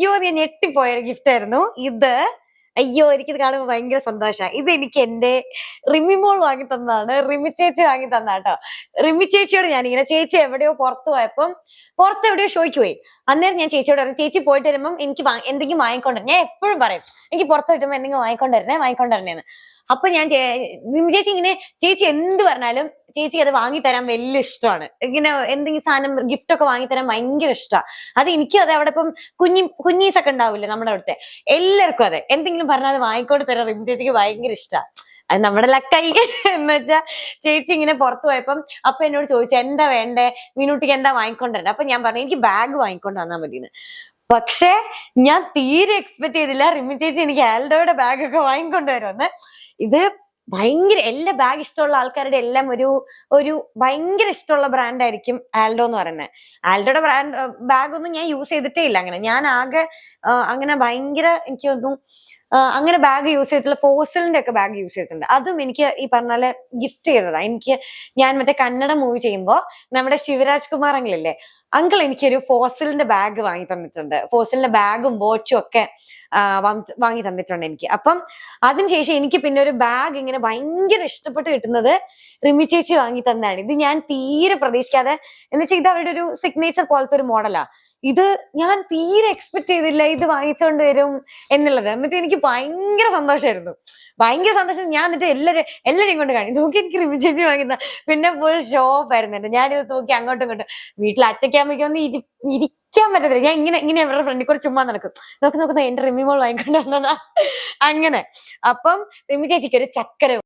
അയ്യോ ഞാൻ ഞെട്ടിപ്പോയൊരു ഗിഫ്റ്റ് ആയിരുന്നു ഇത്. അയ്യോ എനിക്കിത് കാണുമ്പോൾ ഭയങ്കര സന്തോഷമാണ്. ഇത് എനിക്ക് എന്റെ റിമി മോൾ വാങ്ങി തന്നതാണ്. റിമി ചേച്ചി വാങ്ങി തന്നാട്ടോ. റിമി ചേച്ചിയോട് ഞാനിങ്ങനെ ചേച്ചി എവിടെയോ പുറത്തു പോയപ്പം പുറത്ത് എവിടെയോ ഷോയ്ക്ക് പോയി. അന്നേരം ഞാൻ ചേച്ചിയോട് പറഞ്ഞു ചേച്ചി പോയിട്ട് വരുമ്പം എനിക്ക് എന്തെങ്കിലും വാങ്ങിക്കൊണ്ടു. ഞാൻ എപ്പോഴും പറയും എനിക്ക് പുറത്ത് കിട്ടുമ്പോൾ എന്തെങ്കിലും വാങ്ങിക്കൊണ്ടുവരണേന്ന്. അപ്പൊ ഞാൻ റിമി ചേച്ചി ഇങ്ങനെ ചേച്ചി എന്ത് പറഞ്ഞാലും ചേച്ചി അത് വാങ്ങിത്തരാൻ വലിയ ഇഷ്ടമാണ്. ഇങ്ങനെ എന്തെങ്കിലും സാധനം ഗിഫ്റ്റ് ഒക്കെ വാങ്ങിത്തരാൻ ഭയങ്കര ഇഷ്ടമാണ്. അത് എനിക്കും അതെ. അവിടെ ഇപ്പം കുഞ്ഞീസൊക്കെ ഉണ്ടാവില്ലേ നമ്മുടെ അവിടുത്തെ, എല്ലാവർക്കും അതെ. എന്തെങ്കിലും പറഞ്ഞാൽ അത് വാങ്ങിക്കൊണ്ട് തരാൻ റിമി ചേച്ചിക്ക് ഭയങ്കര ഇഷ്ടമാണ്. അത് നമ്മുടെ ലക്കായി എന്ന് വെച്ചാ ചേച്ചി ഇങ്ങനെ പുറത്തു പോയപ്പം അപ്പൊ എന്നോട് ചോദിച്ചു എന്താ വേണ്ടേ മീനൂട്ടിക്ക് എന്താ വാങ്ങിക്കൊണ്ടുവരണ്ടേ. അപ്പൊ ഞാൻ പറഞ്ഞു എനിക്ക് ബാഗ് വാങ്ങിക്കൊണ്ട് വന്നാൽ മതിയെന്ന്. പക്ഷെ ഞാൻ തീരെ എക്സ്പെക്ട് ചെയ്തില്ല റിമി ചേച്ചി എനിക്ക് ആൽഡോയുടെ ബാഗ് ഒക്കെ വാങ്ങിക്കൊണ്ടുവരുമെന്ന്. ഇത് ഭയങ്കര എല്ലാ ബാഗ് ഇഷ്ടമുള്ള ആൾക്കാരുടെ എല്ലാം ഒരു ഭയങ്കര ഇഷ്ടമുള്ള ബ്രാൻഡ് ആയിരിക്കും ആൽഡോ എന്ന് പറയുന്നത്. ആൽഡോയുടെ ബാഗ് ഒന്നും ഞാൻ യൂസ് ചെയ്തിട്ടേ ഇല്ല. അങ്ങനെ ഞാൻ ആകെ അങ്ങനെ ഭയങ്കര എനിക്ക് തോന്നുന്നു അങ്ങനെ ബാഗ് യൂസ് ചെയ്തിട്ടുള്ള ഫോസിലിന്റെ ഒക്കെ ബാഗ് യൂസ് ചെയ്തിട്ടുണ്ട്. അതും എനിക്ക് ഈ പറഞ്ഞ ഗിഫ്റ്റ് ചെയ്തതാ. ഞാൻ മറ്റേ കന്നഡ മൂവി ചെയ്യുമ്പോ നമ്മുടെ ശിവരാജ് കുമാർ അങ്കിളില്ലേ, അങ്കിൾ എനിക്കൊരു ഫോസിലിന്റെ ബാഗ് വാങ്ങി തന്നിട്ടുണ്ട്. ഫോസിലിന്റെ ബാഗും വാച്ചും ഒക്കെ വാങ്ങി തന്നിട്ടുണ്ട് എനിക്ക്. അപ്പം അതിനുശേഷം എനിക്ക് പിന്നെ ഒരു ബാഗ് ഇങ്ങനെ ഭയങ്കര ഇഷ്ടപ്പെട്ട് കിട്ടുന്നത് റിമി ചേച്ചി വാങ്ങി തന്നതാണ്. ഇത് ഞാൻ തീരെ പ്രതീക്ഷിക്കാതെ, എന്ന് വെച്ചാൽ ഇത് അവരുടെ ഒരു സിഗ്നേച്ചർ പോലത്തെ ഒരു മോഡലാ. ഇത് ഞാൻ തീരെ എക്സ്പെക്ട് ചെയ്തില്ല ഇത് വാങ്ങിച്ചോണ്ട് വരും എന്നുള്ളത്. എന്നിട്ട് എനിക്ക് ഭയങ്കര സന്തോഷമായിരുന്നു. ഭയങ്കര സന്തോഷം. ഞാൻ എന്നിട്ട് എല്ലാരെയും കൊണ്ട് കാണി നോക്കി എനിക്ക് റിമി ചേച്ചി വാങ്ങിത്ത. പിന്നെ ഫുൾ ഷോപ്പ് ആയിരുന്നു. ഞാനിത് നോക്കി അങ്ങോട്ടും ഇങ്ങോട്ടും. വീട്ടിൽ അച്ഛയ്ക്കാമ്മയ്ക്കൊന്നും ഇരിക്കാൻ പറ്റത്തില്ല. ഞാൻ ഇങ്ങനെ അവരുടെ ഫ്രണ്ടിൽ കൂടെ ചുമ്മാ നടക്കും. നോക്കുന്ന എന്റെ റിമി മോൾ വാങ്ങിക്കൊണ്ട് വന്നതാ അങ്ങനെ. അപ്പം റിമി ചേച്ചിക്ക് ഒരു ചക്കര